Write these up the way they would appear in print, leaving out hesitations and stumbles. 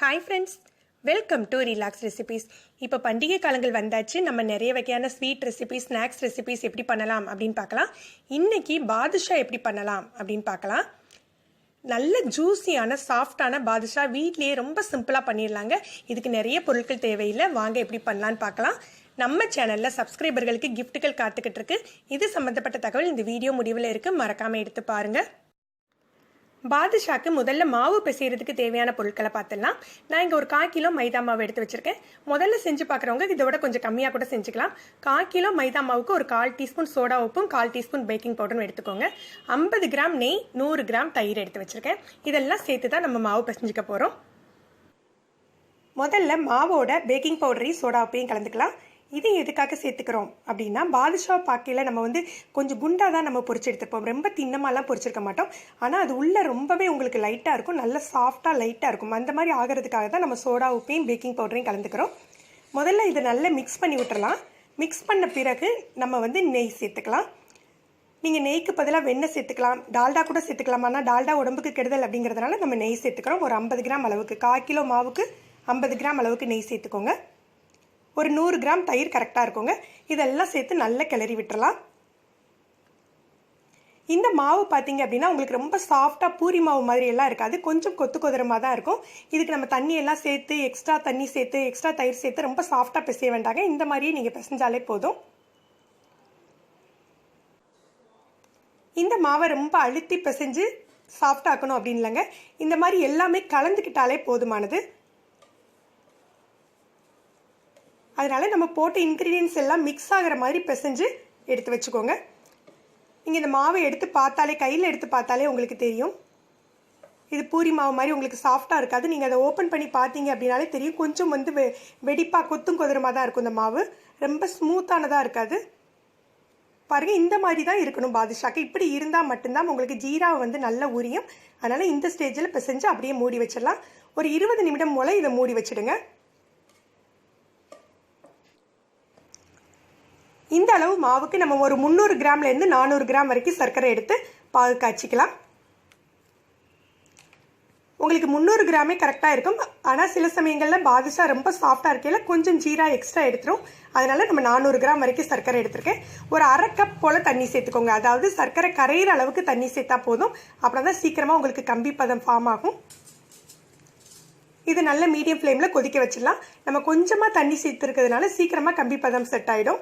Hi friends, welcome to relax recipes. இப்போ பண்டிகை காலங்கள் வந்தாச்சு. நம்ம நிறைய வகையான ஸ்வீட் ரெசிபீஸ், ஸ்நாக்ஸ் ரெசிபீஸ் எப்படி பண்ணலாம் அப்படின்னு பார்க்கலாம். இன்னைக்கு பாதுஷா எப்படி பண்ணலாம் அப்படின்னு பார்க்கலாம். நல்ல ஜூஸியான சாஃப்டான பாதுஷா வீட்லேயே ரொம்ப சிம்பிளாக பண்ணிடலாங்க. இதுக்கு நிறைய பொருட்கள் தேவையில்லை. வாங்க எப்படி பண்ணலான்னு பார்க்கலாம். நம்ம சேனலில் சப்ஸ்கிரைபர்களுக்கு கிஃப்ட்டுகள் காத்துக்கிட்டு இருக்கு. இது சம்மந்தப்பட்ட தகவல் இந்த வீடியோ முடிவில் இருக்குது, மறக்காமல் எடுத்து பாருங்கள். பாதுஷாக்கு முதல்ல மாவு பிசைகிறதுக்கு தேவையான பொருட்களை பார்த்துடலாம். நான் இங்கே ஒரு 1/4 கிலோ மைதா மாவு எடுத்து வச்சுருக்கேன். முதல்ல செஞ்சு பார்க்குறவங்க இதோட கொஞ்சம் கம்மியாக கூட செஞ்சுக்கலாம். 1/4 கிலோ மைதா மாவுக்கு ஒரு 1/4 டீஸ்பூன் சோடா உப்பும் 1/4 டீஸ்பூன் பேக்கிங் பவுடரும் எடுத்துக்கோங்க. 50 கிராம் நெய், 100 கிராம் தயிர் எடுத்து வச்சுருக்கேன். இதெல்லாம் சேர்த்து தான் நம்ம மாவு பிசைஞ்சிக்க போகிறோம். முதல்ல மாவோட பேக்கிங் பவுடரையும் சோடா உப்பையும் கலந்துக்கலாம். இது எதுக்காக சேர்த்துக்கிறோம் அப்படின்னா, பாதுஷா பாக்கையில் நம்ம கொஞ்சம் குண்டாக தான் நம்ம பொரிச்சு எடுத்துப்போம். ரொம்ப தின்னமாலாம் பொரிச்சிருக்க மாட்டோம். ஆனால் அது உள்ளே ரொம்பவே உங்களுக்கு லைட்டாக இருக்கும், நல்ல சாஃப்டாக லைட்டாக இருக்கும். அந்த மாதிரி ஆகிறதுக்காக தான் நம்ம சோடா உப்பையும் பேக்கிங் பவுடரையும் கலந்துக்கிறோம். முதல்ல இதை நல்லா மிக்ஸ் பண்ணி விட்டுறலாம். மிக்ஸ் பண்ண பிறகு நம்ம நெய் சேர்த்துக்கலாம். நீங்கள் நெய்க்கு பதிலாக வெண்ணெய் சேர்த்துக்கலாம், டால்டா கூட சேர்த்துக்கலாம். ஆனால் டால்டா உடம்புக்கு கெடுதல் அப்படிங்கிறதுனால நம்ம நெய் சேர்த்துக்கிறோம். ஒரு 50 கிராம் அளவுக்கு, 1/4 கிலோ மாவுக்கு 50 கிராம் அளவுக்கு நெய் சேர்த்துக்கோங்க. ஒரு 100 கிராம் தயிர் கரெக்டாக இருக்குங்க. இதெல்லாம் சேர்த்து நல்லா கிளறி விட்டுறலாம். இந்த மாவு பார்த்தீங்க அப்படின்னா உங்களுக்கு ரொம்ப சாஃப்டாக பூரி மாவு மாதிரி எல்லாம் இருக்காது, கொஞ்சம் கொத்து கொதரமாக தான் இருக்கும். இதுக்கு நம்ம தண்ணி எல்லாம் சேர்த்து, எக்ஸ்ட்ரா தண்ணி சேர்த்து, எக்ஸ்ட்ரா தயிர் சேர்த்து ரொம்ப சாஃப்டாக பிசைய வேண்டாங்க. இந்த மாதிரியே நீங்கள் பிசைஞ்சாலே போதும். இந்த மாவை ரொம்ப அழுத்தி பிசைஞ்சு சாஃப்டாக்கணும் அப்படின்னு இல்லைங்க. இந்த மாதிரி எல்லாமே கலந்துக்கிட்டாலே போதுமானது. அதனால நம்ம போட்ட இன்க்ரீடியன்ஸ் எல்லாம் மிக்ஸ் ஆகிற மாதிரி பிசைஞ்சு எடுத்து வச்சுக்கோங்க. நீங்கள் இந்த மாவை எடுத்து பார்த்தாலே, கையில் எடுத்து பார்த்தாலே உங்களுக்கு தெரியும், இது பூரி மாவு மாதிரி உங்களுக்கு சாஃப்டாக இருக்காது. நீங்கள் அதை ஓப்பன் பண்ணி பார்த்தீங்க அப்படின்னாலே தெரியும், கொஞ்சம் வெடிப்பாக கொத்தும் கொதிரமாக தான் இருக்கும். இந்த மாவு ரொம்ப ஸ்மூத்தானதாக இருக்காது. பாருங்கள், இந்த மாதிரி தான் இருக்கணும் பாதுஷாக்கு. இப்படி இருந்தால் மட்டும்தான் உங்களுக்கு ஜீரா நல்ல உரியும். அதனால் இந்த ஸ்டேஜில் பிசைஞ்சு அப்படியே மூடி வச்சிடலாம். ஒரு 20 நிமிடம் போல் இதை மூடி வச்சுடுங்க. இந்த அளவு மாவுக்கு நம்ம ஒரு 300 கிராம்லேருந்து 400 கிராம் வரைக்கும் சர்க்கரை எடுத்து பாகு காய்ச்சிக்கலாம். உங்களுக்கு 300 கிராமே கரெக்டாக இருக்கும். ஆனால் சில சமயங்களில் பாதுஷா ரொம்ப சாஃப்டாக இருக்கையில் கொஞ்சம் ஜீரா எக்ஸ்ட்ரா எடுத்துரும். அதனால நம்ம 400 கிராம் வரைக்கும் சர்க்கரை எடுத்திருக்கேன். ஒரு 1/2 கப் போல் தண்ணி சேர்த்துக்கோங்க. அதாவது சர்க்கரை கரையிற அளவுக்கு தண்ணி சேர்த்தா போதும். அப்புறம் தான் சீக்கிரமாக உங்களுக்கு கம்பி பதம் ஃபார்ம் ஆகும். இது நல்ல மீடியம் ஃப்ளேமில் கொதிக்க வச்சிடலாம். நம்ம கொஞ்சமாக தண்ணி சேர்த்துருக்கிறதுனால சீக்கிரமாக கம்பி பதம் செட் ஆகிடும்.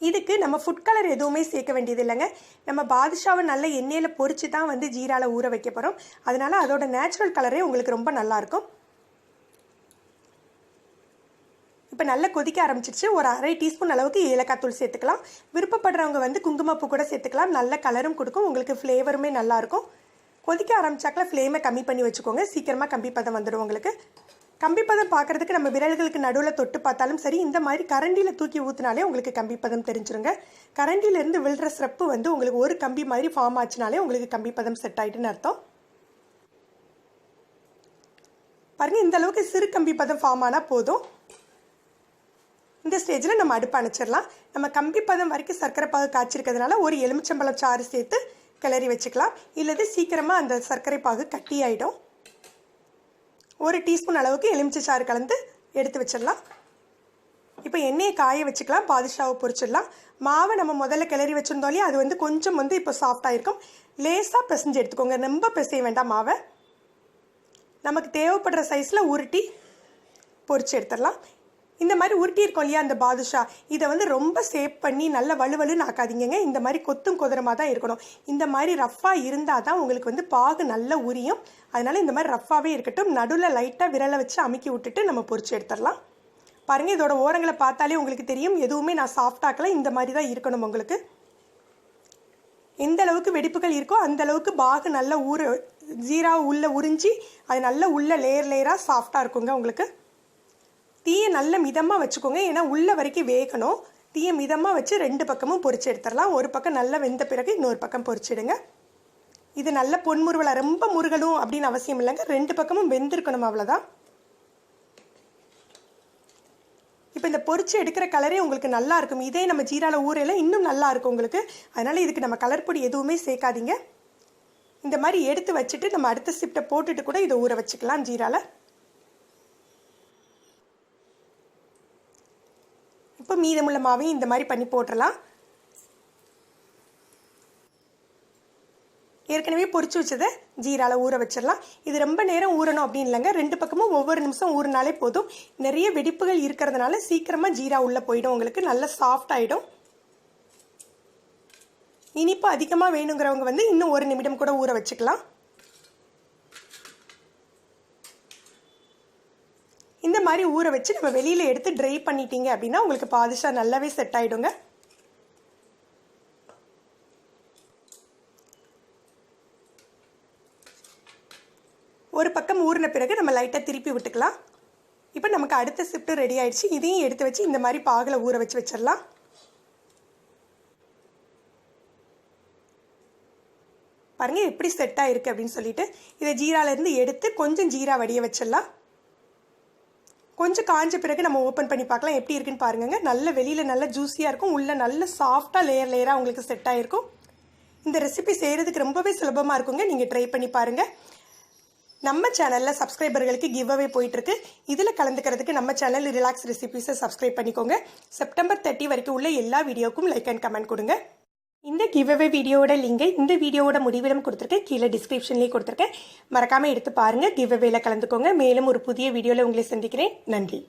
இதுக்கு நம்ம ஃபுட் கலர் எதுவுமே சேர்க்க வேண்டியது இல்லைங்க. நம்ம பாதுஷாவை நல்ல எண்ணெயில் பொரிச்சு தான் ஜீரால ஊற வைக்க போகிறோம். அதனால அதோட நேச்சுரல் கலரே உங்களுக்கு ரொம்ப நல்லாயிருக்கும். இப்போ நல்லா கொதிக்க ஆரம்பிச்சிருச்சு. ஒரு 1/2 டீஸ்பூன் அளவுக்கு ஏலக்காய் தூள் சேர்த்துக்கலாம். விருப்பப்படுறவங்க குங்குமப்பூ கூட சேர்த்துக்கலாம். நல்ல கலரும் கொடுக்கும், உங்களுக்கு ஃப்ளேவருமே நல்லாயிருக்கும். கொதிக்க ஆரம்பிச்சாக்கில் ஃப்ளேமை கம்மி பண்ணி வச்சுக்கோங்க. சீக்கிரமாக கம்பி பதம் வந்துடும் உங்களுக்கு. கம்பி பதம் பார்க்குறதுக்கு நம்ம விரல்களுக்கு நடுவில் தொட்டு பார்த்தாலும் சரி, இந்த மாதிரி கரண்டியில் தூக்கி ஊற்றினாலே உங்களுக்கு கம்பி பதம் தெரிஞ்சிருங்க. கரண்டியிலேருந்து விழுற ஸ்ரெப்பு உங்களுக்கு ஒரு கம்பி மாதிரி ஃபார்ம் ஆச்சுனாலே உங்களுக்கு கம்பி பதம் செட் ஆகிட்டுன்னு அர்த்தம். பாருங்கள், இந்த அளவுக்கு சிறு கம்பி பதம் ஃபார்ம் ஆனால் போதும். இந்த ஸ்டேஜில் நம்ம அடுப்பு அணைச்சிடலாம். நம்ம கம்பி பதம் வரைக்கும் சர்க்கரை பாகு காய்ச்சிருக்கிறதுனால ஒரு எலுமிச்சம்பழம் சாறு சேர்த்து கிளறி வச்சுக்கலாம். இல்லது சீக்கிரமாக அந்த சர்க்கரை பாகு கட்டி ஆகிடும். ஒரு டீஸ்பூன் அளவுக்கு எலுமிச்சை சாறு கலந்து எடுத்து வச்சிடலாம். இப்போ எண்ணெயை காய வச்சுக்கலாம். பாதுஷாவை பொரிச்சிடலாம். மாவை நம்ம முதல்ல கிளறி வச்சுருந்தோம் இல்லையா, அது கொஞ்சம் இப்போ சாஃப்டாக இருக்கும். லேசாக பிசைஞ்சு எடுத்துக்கோங்க, ரொம்ப பிசைய வேண்டாம் மாவை. நமக்கு தேவைப்படுற சைஸில் உருட்டி பொரிச்சு எடுத்துடலாம். இந்த மாதிரி உருட்டி இருக்கோம் இல்லையா அந்த பாதுஷா, இதை ரொம்ப சேப் பண்ணி நல்ல வலுவலுன்னு ஆக்காதீங்க. இந்த மாதிரி கொத்தும் கொதிரமாக தான் இருக்கணும். இந்த மாதிரி ரஃப்பாக இருந்தால் தான் உங்களுக்கு பாகு நல்ல உரியும். அதனால் இந்த மாதிரி ரஃப்பாகவே இருக்கட்டும். நடுவில் லைட்டாக விரலை வச்சு அமுக்கி விட்டுட்டு நம்ம பொரிச்சு எடுத்துடலாம். பாருங்கள், இதோட ஓரங்களை பார்த்தாலே உங்களுக்கு தெரியும், எதுவுமே நான் சாஃப்டாக்கல. இந்த மாதிரி தான் இருக்கணும் உங்களுக்கு. எந்த அளவுக்கு வெடிப்புகள் இருக்கோ அந்த அளவுக்கு பாகு நல்ல ஜீரா உள்ள உறிஞ்சி அது நல்ல உள்ள லேயர் லேயராக சாஃப்டாக இருக்குங்க உங்களுக்கு. தீயை நல்ல மிதமாக வச்சுக்கோங்க, ஏன்னா உள்ள வரைக்கும் வேகணும். தீயை மிதமாக வச்சு 2 பக்கமும் பொரிச்சு எடுத்துடலாம். ஒரு பக்கம் நல்லா வெந்த பிறகு இன்னொரு பக்கம் பொரிச்சிடுங்க. இது நல்ல பொன்முருவலை, ரொம்ப முருகலும் அப்படின்னு அவசியம் இல்லைங்க. 2 பக்கமும் வெந்திருக்கணும், அவ்வளோதான். இப்போ இந்த பொரிச்சு எடுக்கிற கலரே உங்களுக்கு நல்லா இருக்கும். இதே நம்ம ஜீராவில் ஊறையில் இன்னும் நல்லா இருக்கும் உங்களுக்கு. அதனால் இதுக்கு நம்ம கலர் பொடி எதுவுமே சேர்க்காதீங்க. இந்த மாதிரி எடுத்து வச்சுட்டு நம்ம அடுத்த ஷிஃப்ட்டை போட்டுட்டு கூட இதை ஊற வச்சுக்கலாம் ஜீராவில். இப்போ மீதமுள்ள மாவையும் இந்த மாதிரி பண்ணி போட்டுடலாம். ஏற்கனவே பொரிச்சு வச்சதை ஜீராவில் ஊற வச்சிடலாம். இது ரொம்ப நேரம் ஊறணும் அப்படின்னு இல்லைங்க. 2 பக்கமும் ஒவ்வொரு நிமிஷம் ஊறினாலே போதும். நிறைய வெடிப்புகள் இருக்கிறதுனால சீக்கிரமாக ஜீரா உள்ளே போயிடும், உங்களுக்கு நல்ல சாஃப்ட் ஆகிடும். இனிப்பு அதிகமாக வேணுங்கிறவங்க வந்து இன்னும் 1 நிமிடம் கூட ஊற வச்சுக்கலாம். இந்த மாதிரி ஊற வச்சு நம்ம வெளியில் எடுத்து ட்ரை பண்ணிட்டீங்க அப்படின்னா உங்களுக்கு பாதுஷா நல்லாவே செட் ஆகிடுங்க. ஒரு பக்கம் ஊறின பிறகு நம்ம லைட்டாக திருப்பி விட்டுக்கலாம். இப்போ நமக்கு அடுத்த ஷிஃப்ட்டு ரெடி ஆயிடுச்சு. இதையும் எடுத்து வச்சு இந்த மாதிரி பாகில் ஊற வச்சு வச்சிடலாம். பாருங்கள் எப்படி செட் ஆகிருக்கு அப்படின்னு சொல்லிட்டு. இதை ஜீராலேருந்து எடுத்து கொஞ்சம் ஜீரா வடிய வச்சிடலாம். கொஞ்சம் காஞ்ச பிறகு நம்ம ஓப்பன் பண்ணி பார்க்கலாம் எப்படி இருக்குன்னு பாருங்க. நல்ல வெளியில் நல்ல ஜூஸியாக இருக்கும், உள்ள நல்ல சாஃப்டாக லேயராக உங்களுக்கு செட் ஆகிருக்கும். இந்த ரெசிபி செய்கிறதுக்கு ரொம்பவே சுலபமாக இருக்குங்க. நீங்கள் ட்ரை பண்ணி பாருங்கள். நம்ம சேனலில் சப்ஸ்கிரைபர்களுக்கு கிவ் அவே போயிட்டுருக்கு. இதில் கலந்துக்கிறதுக்கு நம்ம சேனல் ரிலாக்ஸ் ரெசிபிஸை சப்ஸ்கிரைப் பண்ணிக்கோங்க. செப்டம்பர் 30 வரைக்கும் உள்ள எல்லா வீடியோக்கும் லைக் அண்ட் கமெண்ட் கொடுங்க. இந்த கிவ் அவே வீடியோவோட லிங்கை இந்த வீடியோவோட முடிவிலும் கொடுத்துருக்கேன், கீழே டிஸ்கிரிப்ஷன்லேயே கொடுத்துருக்கேன். மறக்காமல் எடுத்து பாருங்கள், கிவ் அவேல கலந்துக்கோங்க. மேலும் ஒரு புதிய வீடியோவில் உங்களை சந்திக்கிறேன். நன்றி.